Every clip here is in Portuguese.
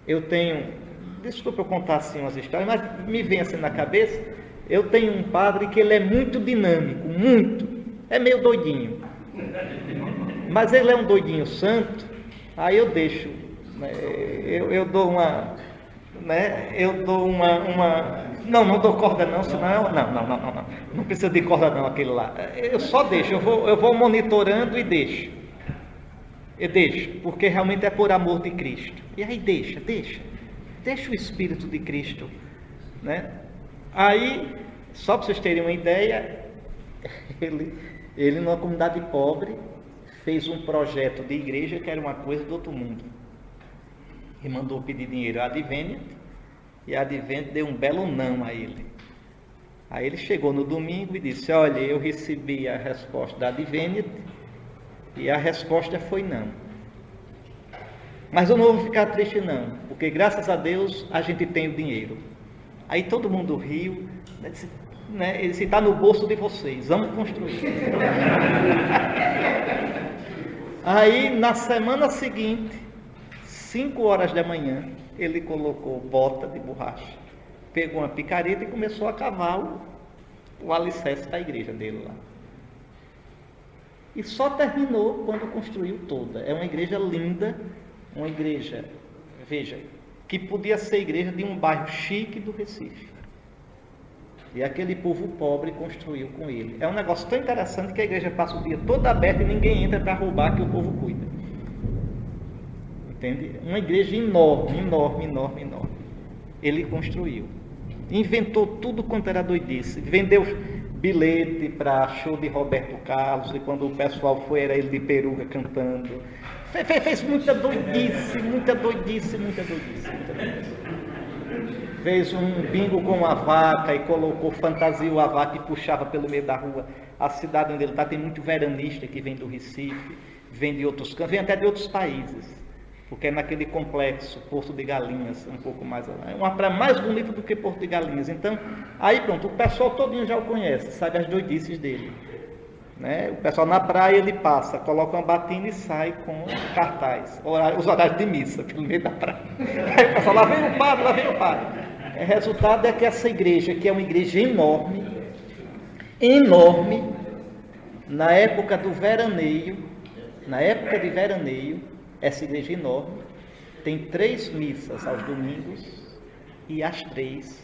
Eu tenho, desculpa eu contar assim umas histórias, mas me vem assim na cabeça, eu tenho um padre que ele é muito dinâmico, muito, é meio doidinho, mas ele é um doidinho santo, aí eu deixo, né, eu dou uma, né, eu dou não dou corda não, senão, não precisa de corda não aquele lá, eu só deixo, eu vou monitorando e deixo, porque realmente é por amor de Cristo, e aí deixa o Espírito de Cristo, né? Aí, só para vocês terem uma ideia, ele numa comunidade pobre, fez um projeto de igreja que era uma coisa do outro mundo, e mandou pedir dinheiro à Adventist, e a Adventist deu um belo não a ele. Aí ele chegou no domingo e disse: olha, eu recebi a resposta da Adventist, e a resposta foi não. Mas eu não vou ficar triste não, porque graças a Deus a gente tem o dinheiro. Aí todo mundo riu, né? Ele disse: está no bolso de vocês, vamos construir. Aí na semana seguinte, 5 horas da manhã, ele colocou bota de borracha, pegou uma picareta e começou a cavar o alicerce da igreja dele lá. E só terminou quando construiu toda. É uma igreja linda, uma igreja, veja, que podia ser igreja de um bairro chique do Recife. E aquele povo pobre construiu com ele. É um negócio tão interessante que a igreja passa o dia todo aberta e ninguém entra para roubar, que o povo cuida. Entende? Uma igreja enorme. Ele construiu. Inventou tudo quanto era doidice. Vendeu bilhete para show de Roberto Carlos, e quando o pessoal foi, era ele de peruca cantando. Fez muita doidice. Fez um bingo com uma vaca e colocou, fantasiou a vaca e puxava pelo meio da rua. A cidade onde ele está tem muito veranista que vem do Recife, vem de outros cantos, vem até de outros países, porque é naquele complexo, Porto de Galinhas, um pouco mais lá. É uma praia mais bonita do que Porto de Galinhas. Então, aí pronto, o pessoal todinho já o conhece, sabe as doidices dele. Né? O pessoal na praia, ele passa, coloca uma batina e sai com cartaz, os horários de missa pelo meio da praia. Aí o pessoal: lá vem o padre. O resultado é que essa igreja, que é uma igreja enorme, na época de veraneio, essa igreja enorme tem 3 missas aos domingos, e às 3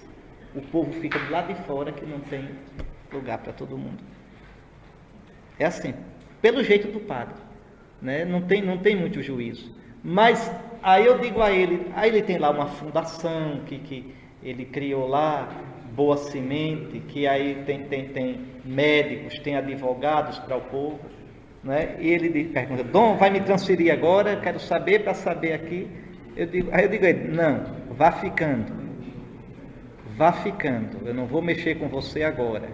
o povo fica do lado de fora, que não tem lugar para todo mundo. É assim, pelo jeito do padre, né? Não tem muito juízo. Mas aí eu digo a ele, aí ele tem lá uma fundação que ele criou lá, Boa Semente, que aí tem médicos, tem advogados para o povo, né? E ele pergunta: Dom, vai me transferir agora? Eu quero saber, para saber aqui. Aí eu digo a ele: não, vá ficando, eu não vou mexer com você agora,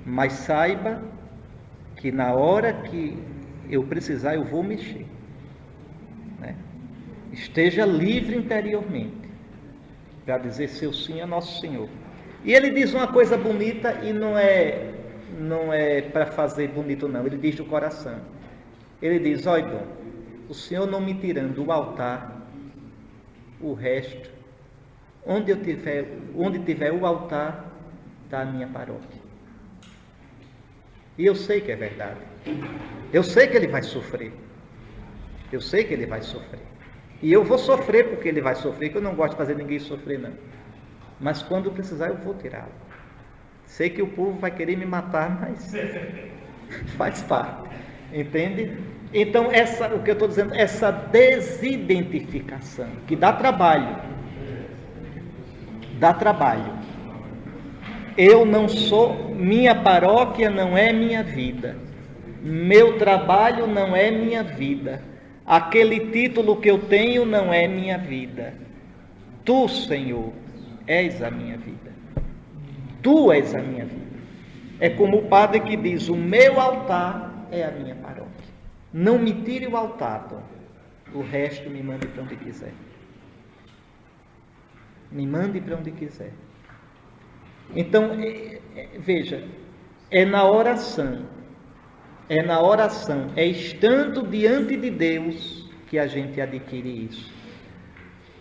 mas saiba que na hora que eu precisar eu vou mexer, né? Esteja livre interiormente para dizer seu sim a Nosso Senhor. E ele diz uma coisa bonita, e não é para fazer bonito não, ele diz do coração. Ele diz: olha, Dom, o Senhor não me tirando do altar, o resto, onde tiver o altar, está a minha paróquia. E eu sei que é verdade. Eu sei que ele vai sofrer. E eu vou sofrer porque ele vai sofrer, que eu não gosto de fazer ninguém sofrer, não. Mas quando precisar, eu vou tirá-lo. Sei que o povo vai querer me matar, mas faz parte. Entende? Então, o que eu estou dizendo, essa desidentificação, que dá trabalho. Eu não sou, minha paróquia não é minha vida. Meu trabalho não é minha vida. Aquele título que eu tenho não é minha vida. Tu, Senhor, és a minha vida. Tu és a minha vida. É como o padre que diz: o meu altar é a minha paróquia. Não me tire o altar, Dom. O resto me mande para onde quiser. Então, veja, é na oração, é estando diante de Deus que a gente adquire isso.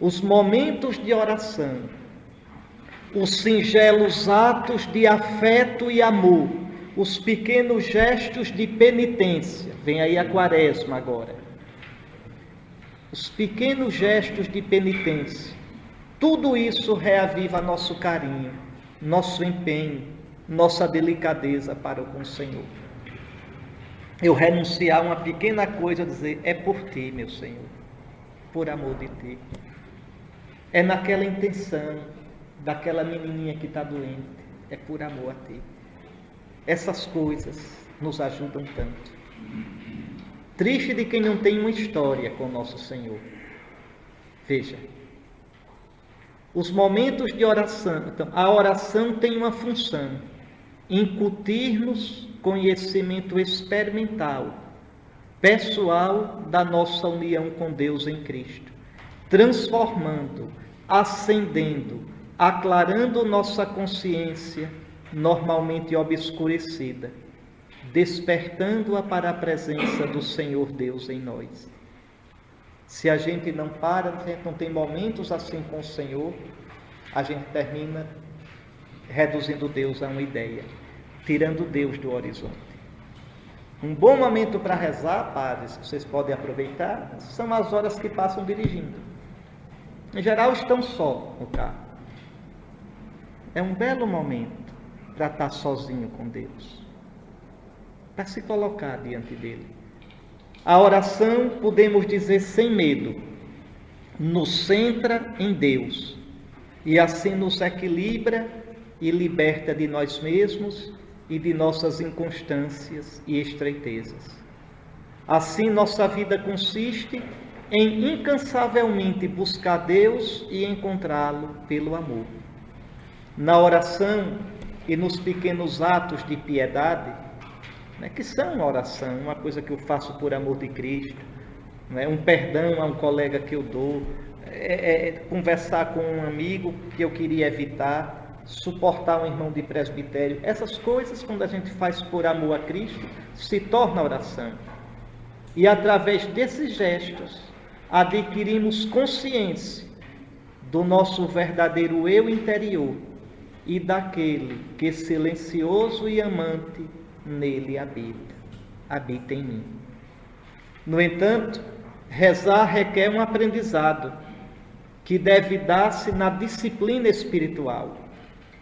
os momentos de oração, os singelos atos de afeto e amor, os pequenos gestos de penitência. Vem aí a quaresma agora. Os pequenos gestos de penitência. Tudo isso reaviva nosso carinho, nosso empenho, nossa delicadeza para com o Senhor. Eu renunciar a uma pequena coisa, dizer, é por ti, meu Senhor, por amor de ti. É naquela intenção daquela menininha que está doente, é por amor a ti. Essas coisas nos ajudam tanto. Triste de quem não tem uma história com nosso Senhor. Veja, os momentos de oração, então, a oração tem uma função, incutir-nos conhecimento experimental, pessoal da nossa união com Deus em Cristo, transformando, acendendo, aclarando nossa consciência normalmente obscurecida, despertando-a para a presença do Senhor Deus em nós. Se a gente não para, se a gente não tem momentos assim com o Senhor, a gente termina reduzindo Deus a uma ideia, tirando Deus do horizonte. Um bom momento para rezar, padres, que vocês podem aproveitar, são as horas que passam dirigindo. Em geral, estão só no carro. É um belo momento para estar sozinho com Deus, para se colocar diante dele. A oração, podemos dizer sem medo, nos centra em Deus e assim nos equilibra e liberta de nós mesmos e de nossas inconstâncias e estreitezas. Assim, nossa vida consiste em incansavelmente buscar Deus e encontrá-lo pelo amor. Na oração e nos pequenos atos de piedade, que são uma oração, uma coisa que eu faço por amor de Cristo, um perdão a um colega que eu dou, conversar com um amigo que eu queria evitar, suportar um irmão de presbitério. Essas coisas, quando a gente faz por amor a Cristo, se torna oração. E através desses gestos, adquirimos consciência do nosso verdadeiro eu interior e daquele que silencioso e amante nele habita em mim. No entanto, rezar requer um aprendizado que deve dar-se na disciplina espiritual,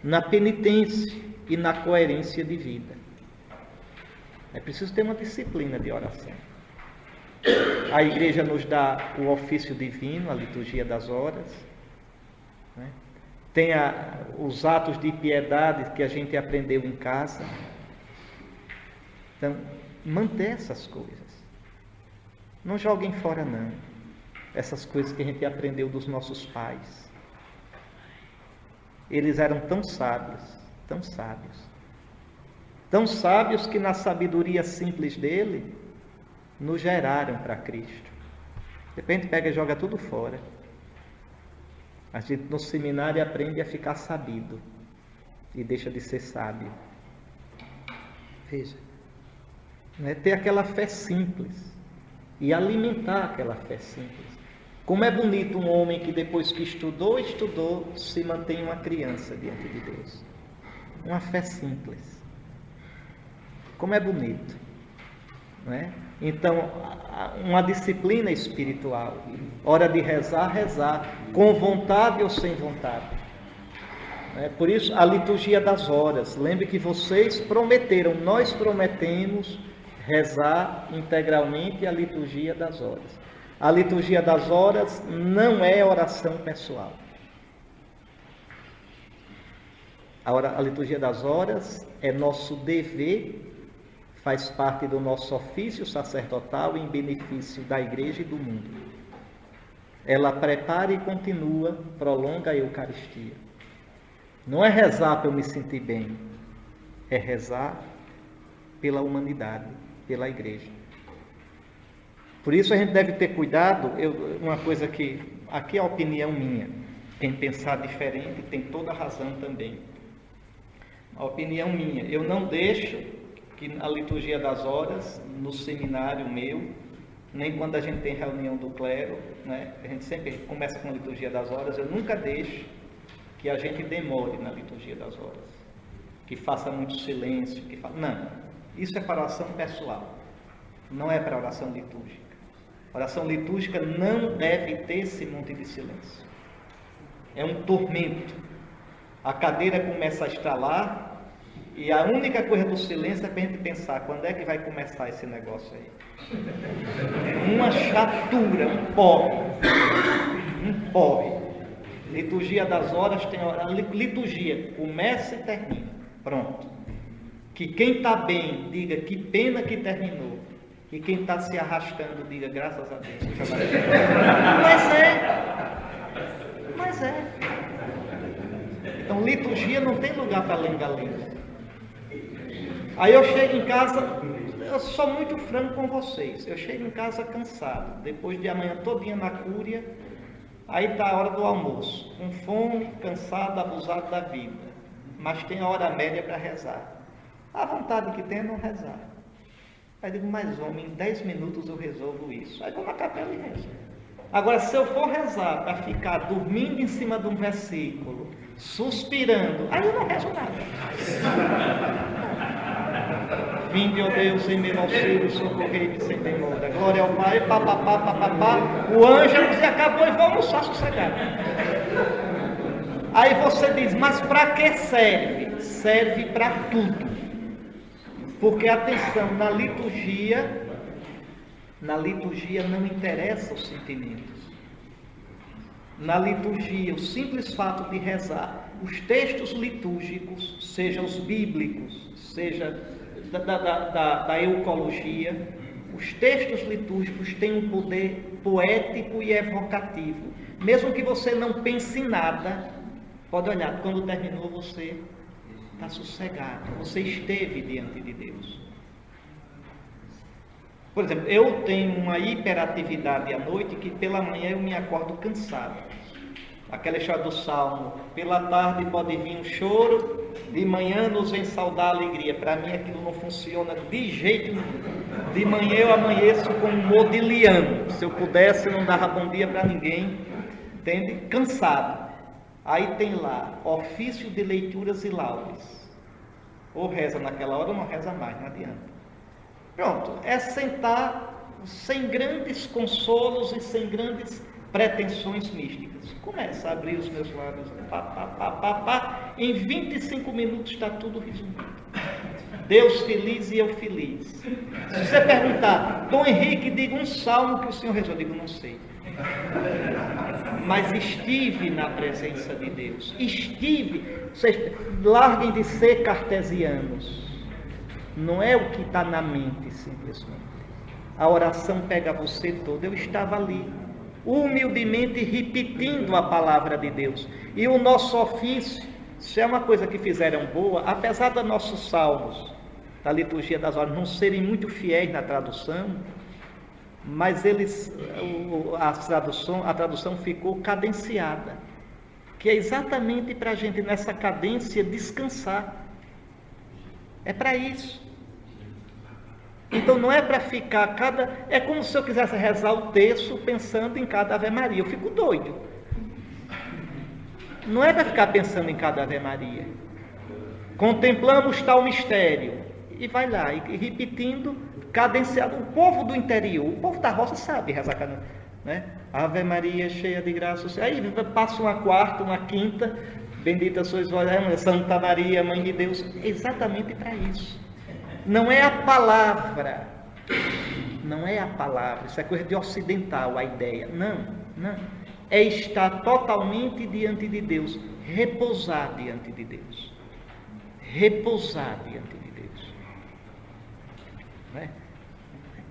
na penitência e na coerência de vida. É preciso ter uma disciplina de oração. A igreja nos dá o ofício divino, a liturgia das horas, tem os atos de piedade que a gente aprendeu em casa. Então, manter essas coisas. Não joguem fora, não. Essas coisas que a gente aprendeu dos nossos pais. Eles eram tão sábios, tão sábios. Tão sábios que na sabedoria simples dele, nos geraram para Cristo. De repente pega e joga tudo fora. A gente no seminário aprende a ficar sabido e deixa de ser sábio. Veja. Ter aquela fé simples e alimentar aquela fé simples. Como é bonito um homem que depois que estudou, se mantém uma criança diante de Deus. Uma fé simples. Como é bonito. Não é? Então, uma disciplina espiritual. Hora de rezar, rezar, com vontade ou sem vontade. Por isso, a liturgia das horas. Lembre que vocês prometeram, nós prometemos rezar integralmente a liturgia das horas. A liturgia das horas não é oração pessoal. A liturgia das horas é nosso dever, faz parte do nosso ofício sacerdotal em benefício da igreja e do mundo. Ela prepara e continua, prolonga a Eucaristia. Não é rezar para eu me sentir bem, é rezar pela humanidade, pela igreja. Por isso a gente deve ter cuidado, uma coisa que, aqui é a opinião minha, quem pensar diferente tem toda a razão também. A opinião minha, eu não deixo que a liturgia das horas, no seminário meu, nem quando a gente tem reunião do clero, né? A gente sempre começa com a liturgia das horas. Eu nunca deixo que a gente demore na liturgia das horas, que faça muito silêncio, não, isso é para oração pessoal, não é para oração litúrgica. Oração litúrgica não deve ter esse monte de silêncio, é um tormento. A cadeira começa a estralar e a única coisa do silêncio é para a gente pensar, quando é que vai começar esse negócio aí? Uma chatura, um porre. Liturgia das horas tem hora. Liturgia começa e termina. Pronto. Que quem está bem diga que pena que terminou. E quem está se arrastando diga graças a Deus. Mas é. Então liturgia não tem lugar para lenga-lenga. Aí eu chego em casa, eu sou muito franco com vocês. Eu chego em casa cansado. Depois de amanhã todinha na cúria. Aí está a hora do almoço, com fome, cansado, abusado da vida, mas tem a hora média para rezar. A vontade que tem é não rezar. Aí digo, mas homem, em 10 minutos eu resolvo isso. Aí vou na capela e rezo. Agora, se eu for rezar para ficar dormindo em cima de um versículo, suspirando, aí eu não rezo nada. Vinde, ó Deus, em meu auxílio, socorrei-me sem demora. Glória ao Pai, papapá. O anjo e acabou e vou almoçar sossegado. Aí você diz, mas para que serve? Serve para tudo. Porque, atenção, na liturgia não interessa os sentimentos. Na liturgia, o simples fato de rezar, os textos litúrgicos, seja os bíblicos, seja da eucologia, os textos litúrgicos têm um poder poético e evocativo. Mesmo que você não pense em nada, pode olhar, quando terminou você está sossegado, você esteve diante de Deus. Por exemplo, eu tenho uma hiperatividade à noite que pela manhã eu me acordo cansado. Aquela história do Salmo, pela tarde pode vir um choro, de manhã nos vem saudar a alegria. Para mim aquilo não funciona de jeito nenhum. De manhã eu amanheço como um modiliano. Se eu pudesse, não dava bom dia para ninguém, entende? Cansado. Aí tem lá, ofício de leituras e laudes. Ou reza naquela hora ou não reza mais, não adianta. Pronto, é sentar sem grandes consolos e sem grandes pretensões místicas. Começa a abrir os meus lábios, em 25 minutos está tudo resumido. Deus feliz e eu feliz. Se você perguntar, Dom Henrique, diga um salmo que o senhor rezou, eu digo, não sei. Mas estive na presença de Deus. Vocês larguem de ser cartesianos. Não é o que está na mente, simplesmente. A oração pega você todo. Eu estava ali, humildemente repetindo a palavra de Deus. E o nosso ofício, se é uma coisa que fizeram boa, apesar dos nossos salmos, da liturgia das horas, não serem muito fiéis na tradução, mas a tradução ficou cadenciada, que é exatamente para a gente nessa cadência descansar. É para isso. Então não é para ficar é como se eu quisesse rezar o terço pensando em cada Ave Maria. Eu fico doido. Não é para ficar pensando em cada Ave Maria. Contemplamos tal mistério. E vai lá, e repetindo, cadenciado. O povo do interior, o povo da roça sabe rezar, né? Ave Maria, cheia de graça. Aí passa uma quarta, uma quinta. Bendita sois vós, Santa Maria, Mãe de Deus. Exatamente para isso. Não é a palavra. Não é a palavra. Isso é coisa de ocidental, a ideia. Não. É estar totalmente diante de Deus. Repousar diante de Deus. Repousar diante de Deus. Né?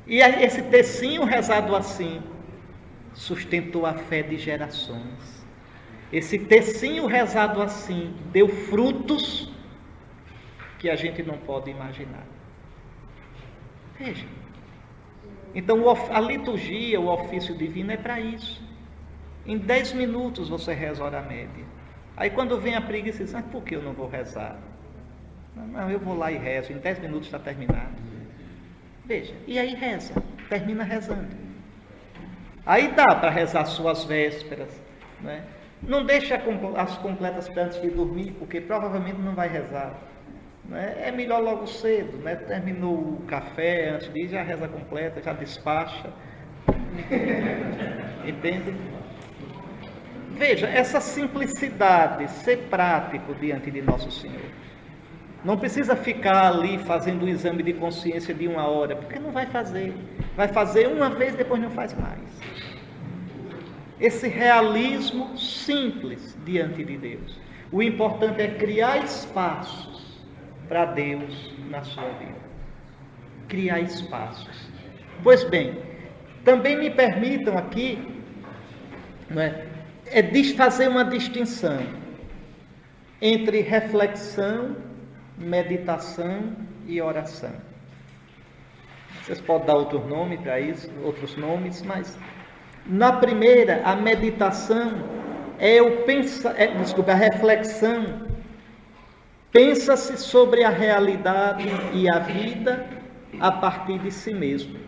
E esse tecinho rezado assim sustentou a fé de gerações. Esse tecinho rezado assim deu frutos que a gente não pode imaginar. Veja. Então a liturgia, o ofício divino é para isso. Em 10 minutos você reza a hora média. Aí quando vem a preguiça, diz, por que eu não vou rezar? Não, eu vou lá e rezo. Em 10 minutos está terminado. Veja, e aí reza, termina rezando. Aí dá para rezar suas vésperas, né? Não deixe as completas para antes de dormir, porque provavelmente não vai rezar. Né? É melhor logo cedo, né? Terminou o café, antes de ir, já reza completa, já despacha. Entende? Veja, essa simplicidade, ser prático diante de Nosso Senhor. Não precisa ficar ali fazendo o exame de consciência de 1 hora, porque não vai fazer. Vai fazer uma vez, depois não faz mais. Esse realismo simples diante de Deus. O importante é criar espaços para Deus na sua vida. Criar espaços. Pois bem, também me permitam aqui, né, fazer uma distinção entre reflexão, meditação e oração. Vocês podem dar outro nome para isso, outros nomes, mas na primeira, a meditação a reflexão. Pensa-se sobre a realidade e a vida a partir de si mesmo.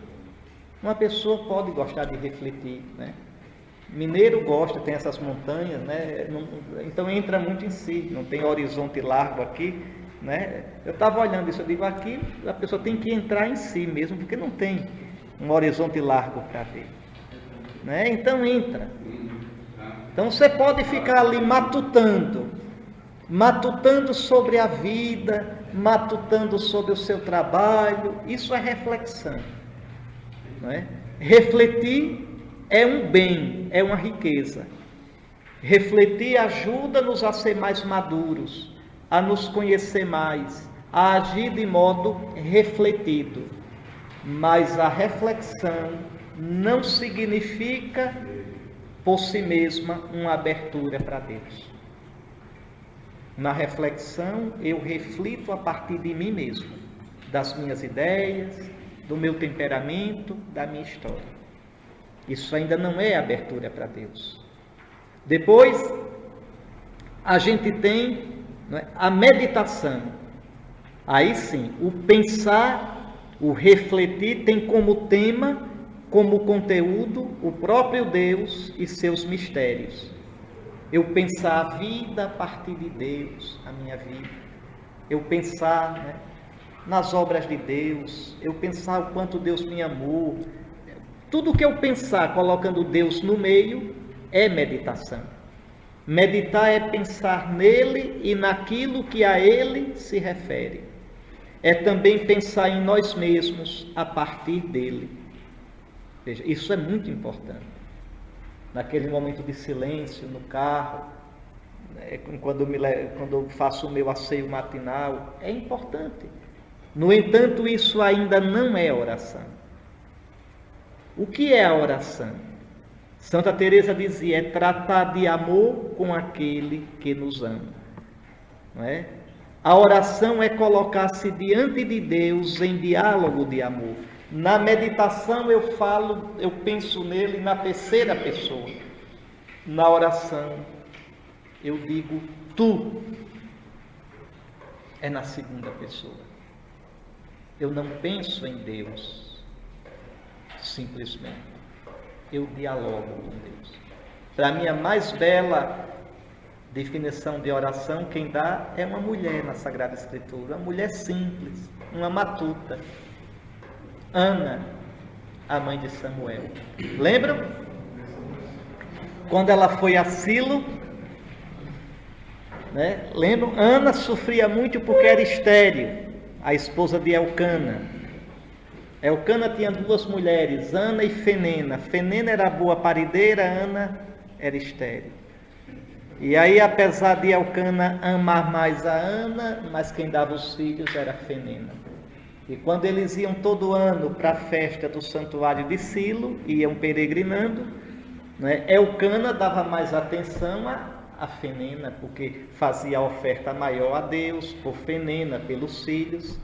Uma pessoa pode gostar de refletir, né? Mineiro gosta, tem essas montanhas, né? Então entra muito em si, não tem horizonte largo aqui, né? Eu estava olhando isso, eu digo, aqui a pessoa tem que entrar em si mesmo, porque não tem um horizonte largo para ver, né? Então entra. Então você pode ficar ali matutando sobre a vida, matutando sobre o seu trabalho, isso é reflexão, não é? Refletir é um bem, é uma riqueza. Refletir ajuda-nos a ser mais maduros, a nos conhecer mais, a agir de modo refletido. Mas a reflexão não significa, por si mesma, uma abertura para Deus. Na reflexão, eu reflito a partir de mim mesmo, das minhas ideias, do meu temperamento, da minha história. Isso ainda não é abertura para Deus. Depois, a gente tem, né, a meditação. Aí sim, o pensar, o refletir tem como tema, como conteúdo, o próprio Deus e seus mistérios. Eu pensar a vida a partir de Deus, a minha vida. Eu pensar, né, nas obras de Deus. Eu pensar o quanto Deus me amou. Tudo que eu pensar colocando Deus no meio é meditação. Meditar é pensar nele e naquilo que a ele se refere. É também pensar em nós mesmos a partir dele. Veja, isso é muito importante. Naquele momento de silêncio, no carro, quando eu faço o meu asseio matinal, é importante. No entanto, isso ainda não é oração. O que é a oração? Santa Teresa dizia, é tratar de amor com aquele que nos ama. Não é? A oração é colocar-se diante de Deus em diálogo de amor. Na meditação eu penso nele na terceira pessoa. Na oração eu digo tu. É na segunda pessoa. Eu não penso em Deus simplesmente. Eu dialogo com Deus. Para mim, a mais bela definição de oração, quem dá é uma mulher na Sagrada Escritura. Uma mulher simples, uma matuta. Ana, a mãe de Samuel. Lembram? Quando ela foi a Silo, né? Lembram? Ana sofria muito porque era estéril, a esposa de Elcana. Elcana tinha 2 mulheres, Ana e Fenena. Fenena era boa parideira, Ana era estéril. E aí, apesar de Elcana amar mais a Ana, mas quem dava os filhos era Fenena. E quando eles iam todo ano para a festa do santuário de Silo, iam peregrinando, né, Elcana dava mais atenção a Fenena, porque fazia a oferta maior a Deus, por Fenena, pelos filhos,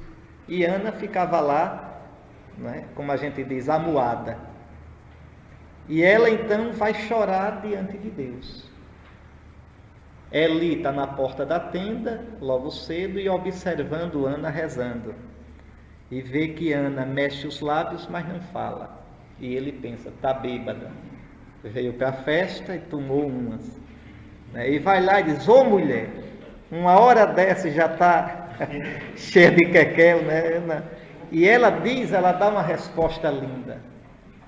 e Ana ficava lá, né, como a gente diz, amuada. E ela então vai chorar diante de Deus. Eli está na porta da tenda, logo cedo, e observando Ana rezando. E vê que Ana mexe os lábios, mas não fala. E ele pensa, está bêbada. veio para a festa e tomou umas. Né? E vai lá e diz, ô mulher, uma hora dessa já está cheia de quequel, né? E ela dá uma resposta linda.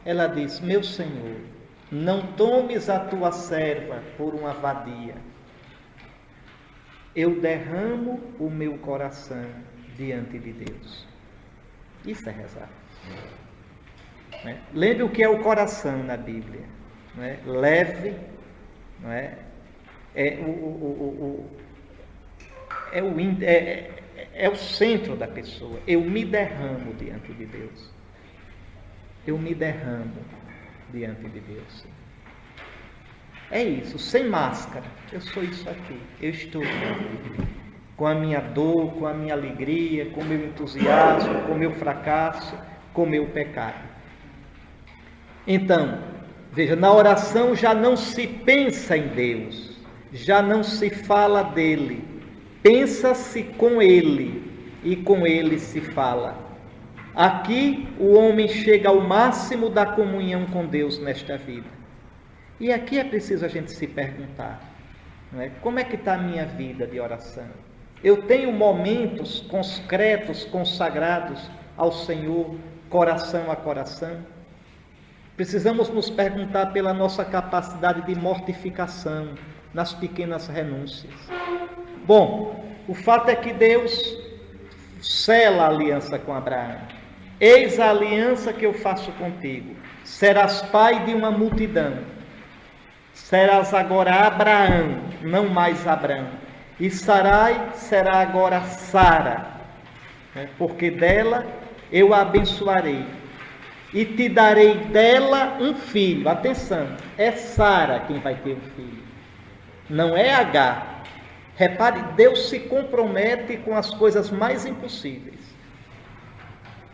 Ela diz, meu Senhor, não tomes a tua serva por uma vadia. Eu derramo o meu coração diante de Deus. Isso é rezar. Né? Lembre o que é o coração na Bíblia. Né? Leve, não é? É o centro da pessoa. Eu me derramo diante de Deus. Eu me derramo diante de Deus. É isso, sem máscara. Eu sou isso aqui. Eu estou com a minha dor, com a minha alegria, com o meu entusiasmo, com o meu fracasso, com o meu pecado. Então, veja, na oração já não se pensa em Deus, já não se fala dele, pensa-se com ele e com ele se fala. Aqui o homem chega ao máximo da comunhão com Deus nesta vida. E aqui é preciso a gente se perguntar, não é? Como é que está a minha vida de oração? Eu tenho momentos concretos, consagrados ao Senhor, coração a coração? Precisamos nos perguntar pela nossa capacidade de mortificação nas pequenas renúncias. Bom, o fato é que Deus sela a aliança com Abraão. Eis a aliança que eu faço contigo. Serás pai de uma multidão. Serás agora Abraão, não mais Abrão. E Sarai será agora Sara, porque dela eu a abençoarei. E te darei dela um filho. Atenção, é Sara quem vai ter um filho. Não é Agar. Repare, Deus se compromete com as coisas mais impossíveis.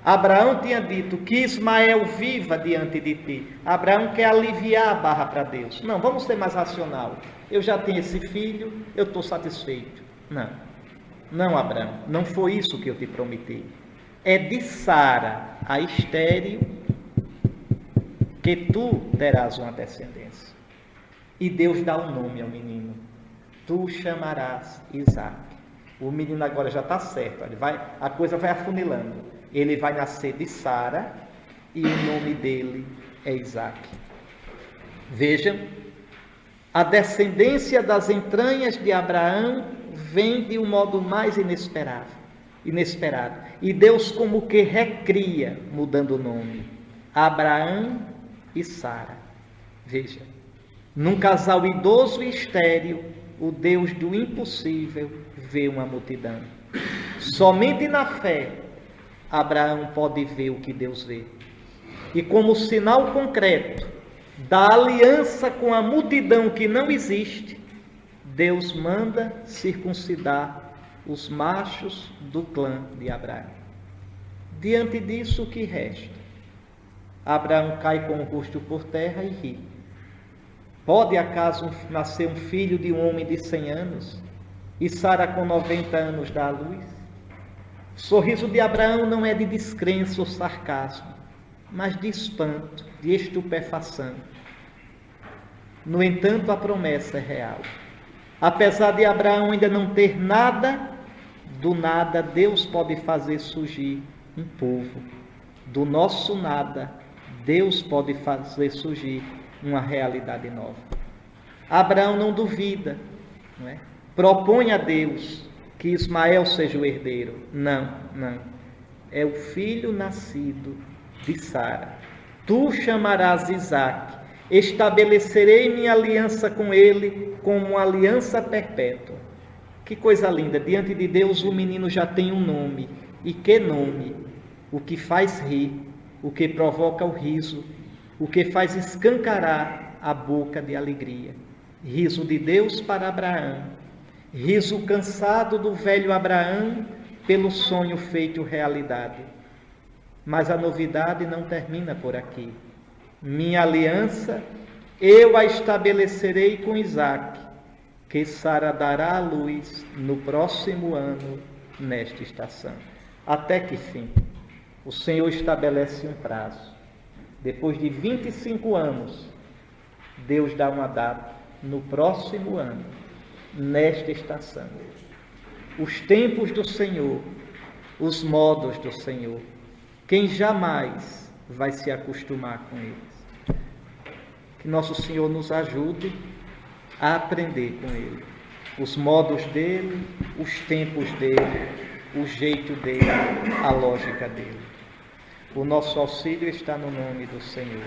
Abraão tinha dito que Ismael viva diante de ti. Abraão quer aliviar a barra para Deus. Não, vamos ser mais racional. Eu já tenho esse filho, eu estou satisfeito. Não, Abraão, não foi isso que eu te prometi. É de Sara, a estéril, que tu terás uma descendência. E Deus dá um nome ao menino. Tu o chamarás Isaque. O menino agora já está certo, a coisa vai afunilando. Ele vai nascer de Sara e o nome dele é Isaque. Vejam, a descendência das entranhas de Abraão vem de um modo mais inesperado. E Deus como que recria, mudando o nome. Abraão e Sara. Veja, num casal idoso e estéril, o Deus do impossível vê uma multidão. Somente na fé, Abraão pode ver o que Deus vê. E como sinal concreto da aliança com a multidão que não existe, Deus manda circuncidar os machos do clã de Abraão. Diante disso, o que resta? Abraão cai com o rosto por terra e ri. Pode acaso nascer um filho de um homem de 100 anos? E Sara com 90 anos dá à luz? O sorriso de Abraão não é de descrença ou sarcasmo, mas de espanto, de estupefação. No entanto, a promessa é real. Apesar de Abraão ainda não ter nada, do nada Deus pode fazer surgir um povo. Do nosso nada, Deus pode fazer surgir uma realidade nova. Abraão não duvida, não é? Propõe a Deus que Ismael seja o herdeiro. Não. É o filho nascido de Sara. Tu chamarás Isaque. Estabelecerei minha aliança com ele como uma aliança perpétua. Que coisa linda. Diante de Deus o menino já tem um nome. E que nome? O que faz rir, o que provoca o riso, o que faz escancarar a boca de alegria. Riso de Deus para Abraão. Riso cansado do velho Abraão pelo sonho feito realidade. Mas a novidade não termina por aqui. Minha aliança eu a estabelecerei com Isaque, que Sara dará à luz no próximo ano, nesta estação. Até que fim, o Senhor estabelece um prazo. Depois de 25 anos, Deus dá uma data no próximo ano, nesta estação. Os tempos do Senhor, os modos do Senhor, quem jamais vai se acostumar com eles? Que nosso Senhor nos ajude a aprender com Ele, os modos dEle, os tempos dEle, o jeito dEle, a lógica dEle. O nosso auxílio está no nome do Senhor.